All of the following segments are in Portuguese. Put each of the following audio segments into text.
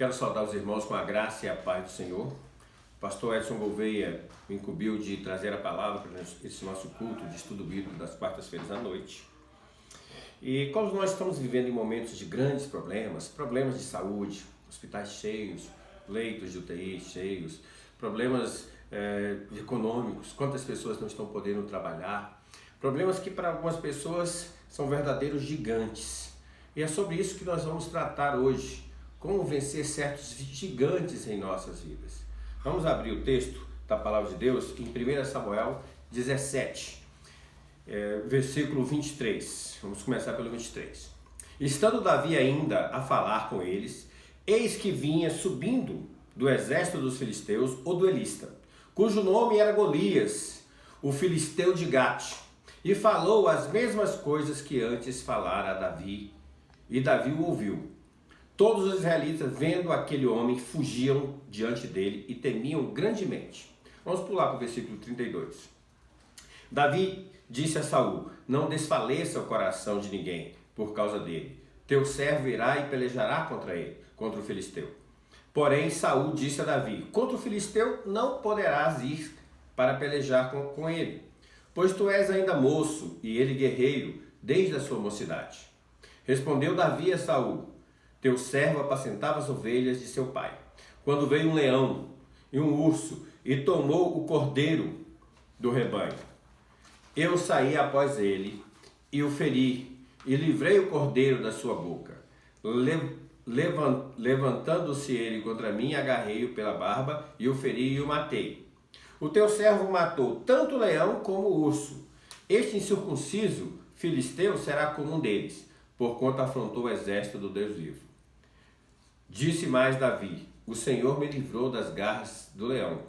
Quero saudar os irmãos com a graça e a paz do Senhor. O pastor Edson Gouveia me incumbiu de trazer a palavra para esse nosso culto de estudo bíblico das quartas-feiras à noite. E como nós estamos vivendo em momentos de grandes problemas de saúde, hospitais cheios, leitos de UTI cheios, problemas econômicos, quantas pessoas não estão podendo trabalhar, problemas que para algumas pessoas são verdadeiros gigantes. E é sobre isso que nós vamos tratar hoje, como vencer certos gigantes em nossas vidas. Vamos abrir o texto da palavra de Deus em 1 Samuel 17, versículo 23. Vamos começar pelo 23. Estando Davi ainda a falar com eles, eis que vinha subindo do exército dos filisteus o duelista, cujo nome era Golias, o filisteu de Gate, e falou as mesmas coisas que antes falara a Davi, e Davi o ouviu. Todos os israelitas, vendo aquele homem, fugiam diante dele e temiam grandemente. Vamos pular para o versículo 32. Davi disse a Saul: não desfaleça o coração de ninguém por causa dele. Teu servo irá e pelejará contra ele, contra o filisteu. Porém, Saul disse a Davi: contra o filisteu não poderás ir para pelejar com ele, pois tu és ainda moço e ele guerreiro desde a sua mocidade. Respondeu Davi a Saul: teu servo apacentava as ovelhas de seu pai, quando veio um leão e um urso e tomou o cordeiro do rebanho. Eu saí após ele e o feri, e livrei o cordeiro da sua boca. Levantando-se ele contra mim, agarrei-o pela barba e o feri e o matei. O teu servo matou tanto o leão como o urso. Este incircunciso filisteu será como um deles, porquanto afrontou o exército do Deus vivo. Disse mais Davi: o Senhor me livrou das garras do leão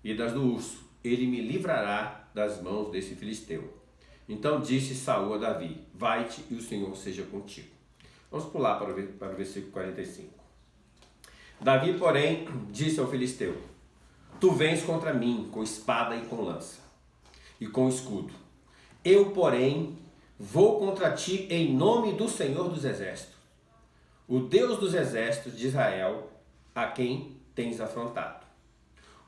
e das do urso. Ele me livrará das mãos desse filisteu. Então disse Saul a Davi: vai-te e o Senhor seja contigo. Vamos pular para o versículo 45. Davi, porém, disse ao filisteu: tu vens contra mim com espada e com lança e com escudo. Eu, porém, vou contra ti em nome do Senhor dos exércitos, o Deus dos exércitos de Israel, a quem tens afrontado.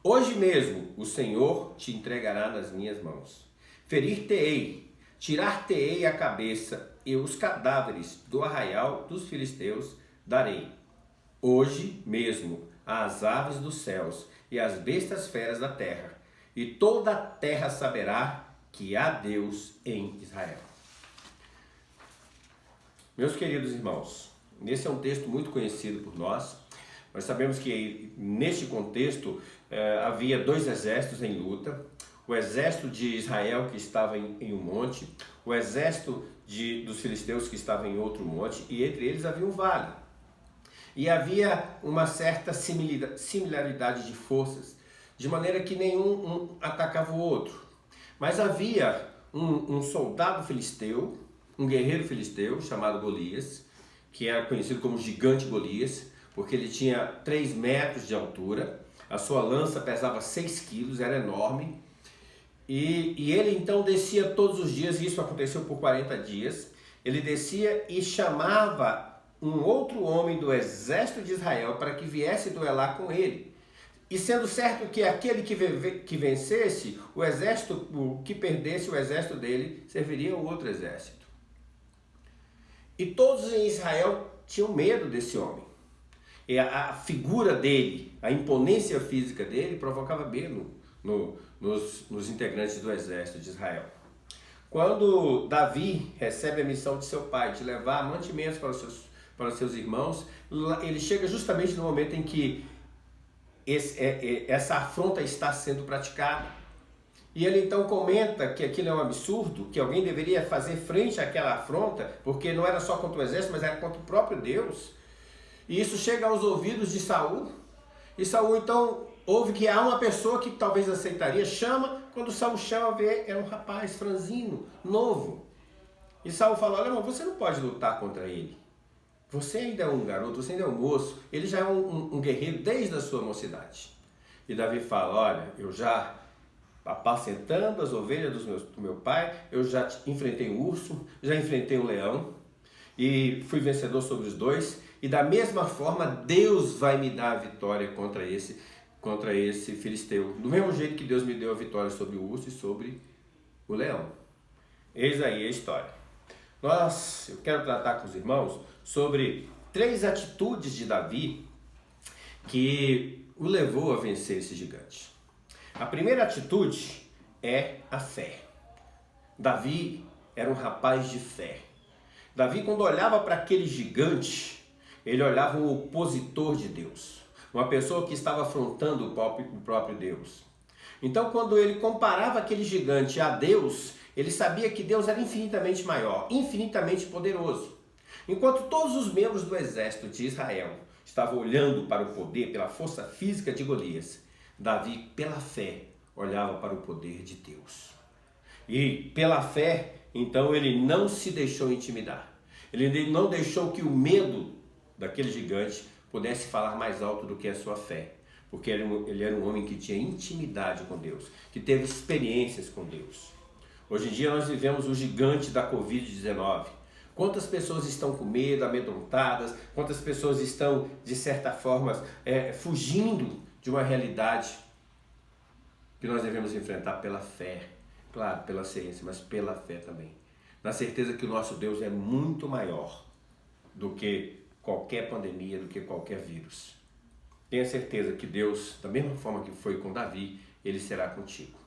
Hoje mesmo o Senhor te entregará nas minhas mãos. Ferir-te-ei, tirar-te-ei a cabeça, e os cadáveres do arraial dos filisteus darei. Hoje mesmo às aves dos céus e às bestas feras da terra, e toda a terra saberá que há Deus em Israel. Meus queridos irmãos, esse é um texto muito conhecido por nós. Nós sabemos que neste contexto havia dois exércitos em luta. O exército de Israel que estava em um monte, o exército dos filisteus que estava em outro monte, e entre eles havia um vale. E havia uma certa similaridade de forças, de maneira que nenhum atacava o outro. Mas havia um soldado filisteu, um guerreiro filisteu chamado Golias, que era conhecido como Gigante Golias, porque ele tinha 3 metros de altura, a sua lança pesava 6 quilos, era enorme, e ele então descia todos os dias, e isso aconteceu por 40 dias, ele descia e chamava um outro homem do exército de Israel para que viesse duelar com ele. E sendo certo que aquele que vencesse, o que perdesse, o exército dele serviria ao outro exército. E todos em Israel tinham medo desse homem. E a figura dele, a imponência física dele provocava medo nos integrantes do exército de Israel. Quando Davi recebe a missão de seu pai de levar mantimentos para os seus irmãos, ele chega justamente no momento em que essa afronta está sendo praticada. E ele então comenta que aquilo é um absurdo, que alguém deveria fazer frente àquela afronta, porque não era só contra o exército, mas era contra o próprio Deus. E isso chega aos ouvidos de Saul, e Saul então ouve que há uma pessoa que talvez aceitaria, chama, quando Saul chama, vê, é um rapaz franzino, novo. E Saul fala: olha, irmão, você não pode lutar contra ele. Você ainda é um garoto, você ainda é um moço, ele já é um guerreiro desde a sua mocidade. E Davi fala: olha, eu já apacentando as ovelhas do meu pai, eu já enfrentei um urso, já enfrentei um leão, e fui vencedor sobre os dois, e da mesma forma Deus vai me dar a vitória contra esse filisteu. Do mesmo jeito que Deus me deu a vitória sobre o urso e sobre o leão. Eis aí a história. Eu quero tratar com os irmãos sobre 3 atitudes de Davi que o levou a vencer esse gigante. A primeira atitude é a fé. Davi era um rapaz de fé. Davi, quando olhava para aquele gigante, ele olhava um opositor de Deus, uma pessoa que estava afrontando o próprio Deus. Então, quando ele comparava aquele gigante a Deus, ele sabia que Deus era infinitamente maior, infinitamente poderoso. Enquanto todos os membros do exército de Israel estavam olhando para o poder, pela força física de Golias, Davi, pela fé, olhava para o poder de Deus. E pela fé, então, ele não se deixou intimidar. Ele não deixou que o medo daquele gigante pudesse falar mais alto do que a sua fé. Porque ele era um homem que tinha intimidade com Deus, que teve experiências com Deus. Hoje em dia nós vivemos o gigante da Covid-19. Quantas pessoas estão com medo, amedrontadas, quantas pessoas estão, de certa forma, fugindo de uma realidade que nós devemos enfrentar pela fé. Claro, pela ciência, mas pela fé também. Na certeza que o nosso Deus é muito maior do que qualquer pandemia, do que qualquer vírus. Tenha certeza que Deus, da mesma forma que foi com Davi, Ele será contigo.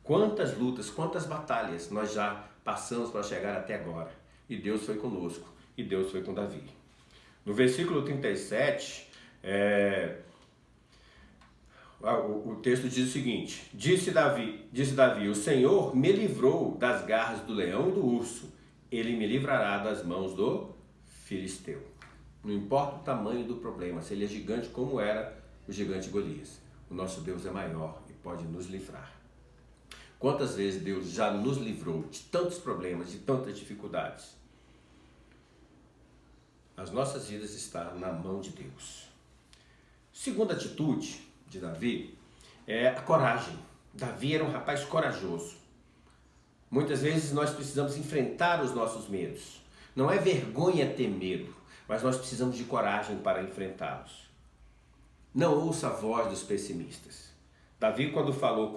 Quantas lutas, quantas batalhas nós já passamos para chegar até agora. E Deus foi conosco, e Deus foi com Davi. No versículo 37, o texto diz o seguinte: disse Davi, o Senhor me livrou das garras do leão e do urso, Ele me livrará das mãos do filisteu. Não importa o tamanho do problema, se ele é gigante como era o gigante Golias, o nosso Deus é maior e pode nos livrar. Quantas vezes Deus já nos livrou de tantos problemas, de tantas dificuldades? As nossas vidas estão na mão de Deus. Segunda atitude de Davi é a coragem. Davi era um rapaz corajoso. Muitas vezes nós precisamos enfrentar os nossos medos. Não é vergonha ter medo, mas nós precisamos de coragem para enfrentá-los. Não ouça a voz dos pessimistas. Davi, quando falou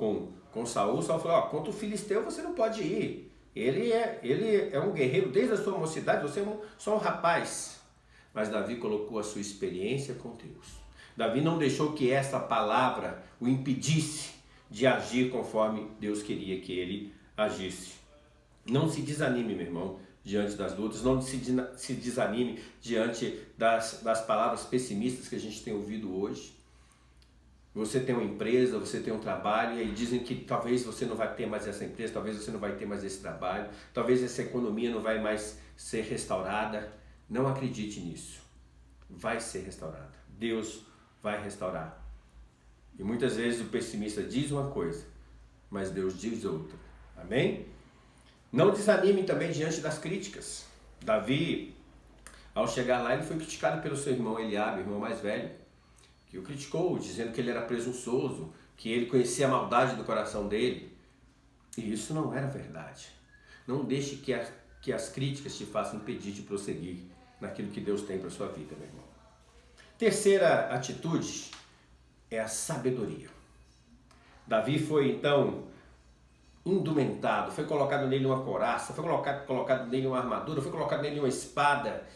com Saul falou: contra o filisteu você não pode ir. Ele é um guerreiro desde a sua mocidade, você é só um rapaz. Mas Davi colocou a sua experiência com Deus. Davi não deixou que essa palavra o impedisse de agir conforme Deus queria que ele agisse. Não se desanime, meu irmão, diante das lutas, não se desanime diante das palavras pessimistas que a gente tem ouvido hoje. Você tem uma empresa, você tem um trabalho, e aí dizem que talvez você não vai ter mais essa empresa, talvez você não vai ter mais esse trabalho, talvez essa economia não vai mais ser restaurada. Não acredite nisso. Vai ser restaurada. Deus vai restaurar. E muitas vezes o pessimista diz uma coisa, mas Deus diz outra. Amém? Não desanime também diante das críticas. Davi, ao chegar lá, ele foi criticado pelo seu irmão Eliabe, irmão mais velho, que o criticou, dizendo que ele era presunçoso, que ele conhecia a maldade do coração dele. E isso não era verdade. Não deixe que as críticas te façam impedir de prosseguir naquilo que Deus tem para a sua vida, meu irmão. Terceira atitude é a sabedoria. Davi foi então indumentado, foi colocado nele uma couraça, foi colocado nele uma armadura, foi colocado nele uma espada.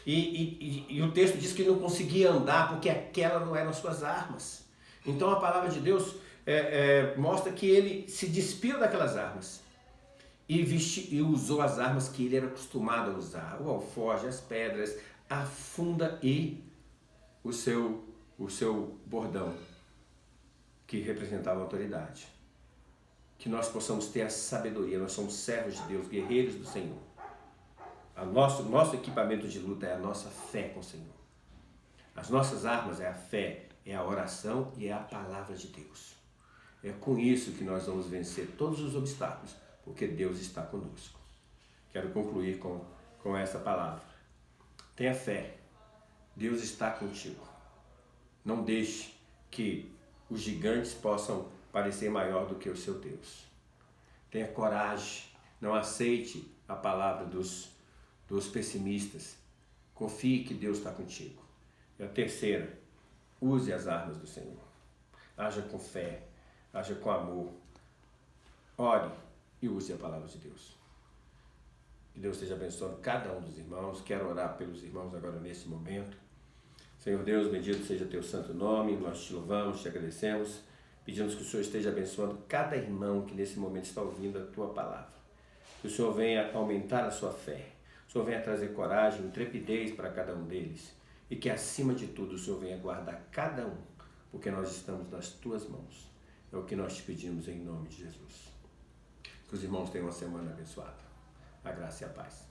E o texto diz que ele não conseguia andar porque aquelas não eram suas armas. Então a palavra de Deus mostra que ele se despiu daquelas armas e usou as armas que ele era acostumado a usar: o alforje, as pedras, a funda e o seu bordão, que representava a autoridade. Que nós possamos ter a sabedoria. Nós somos servos de Deus, guerreiros do Senhor. Nosso equipamento de luta é a nossa fé com o Senhor. As nossas armas é a fé, é a oração e é a palavra de Deus. É com isso que nós vamos vencer todos os obstáculos, porque Deus está conosco. Quero concluir com essa palavra. Tenha fé. Deus está contigo. Não deixe que os gigantes possam parecer maior do que o seu Deus. Tenha coragem. Não aceite a palavra dos pessimistas. Confie que Deus está contigo. E a terceira, use as armas do Senhor. Haja com fé, haja com amor. Ore e use a palavra de Deus. Que Deus esteja abençoando cada um dos irmãos. Quero orar pelos irmãos agora nesse momento. Senhor Deus, bendito seja teu santo nome. Nós te louvamos, te agradecemos. Pedimos que o Senhor esteja abençoando cada irmão que nesse momento está ouvindo a tua palavra. Que o Senhor venha aumentar a sua fé. O Senhor venha trazer coragem, intrepidez para cada um deles. E que acima de tudo o Senhor venha guardar cada um, porque nós estamos nas tuas mãos. É o que nós te pedimos em nome de Jesus. Que os irmãos tenham uma semana abençoada. A graça e a paz.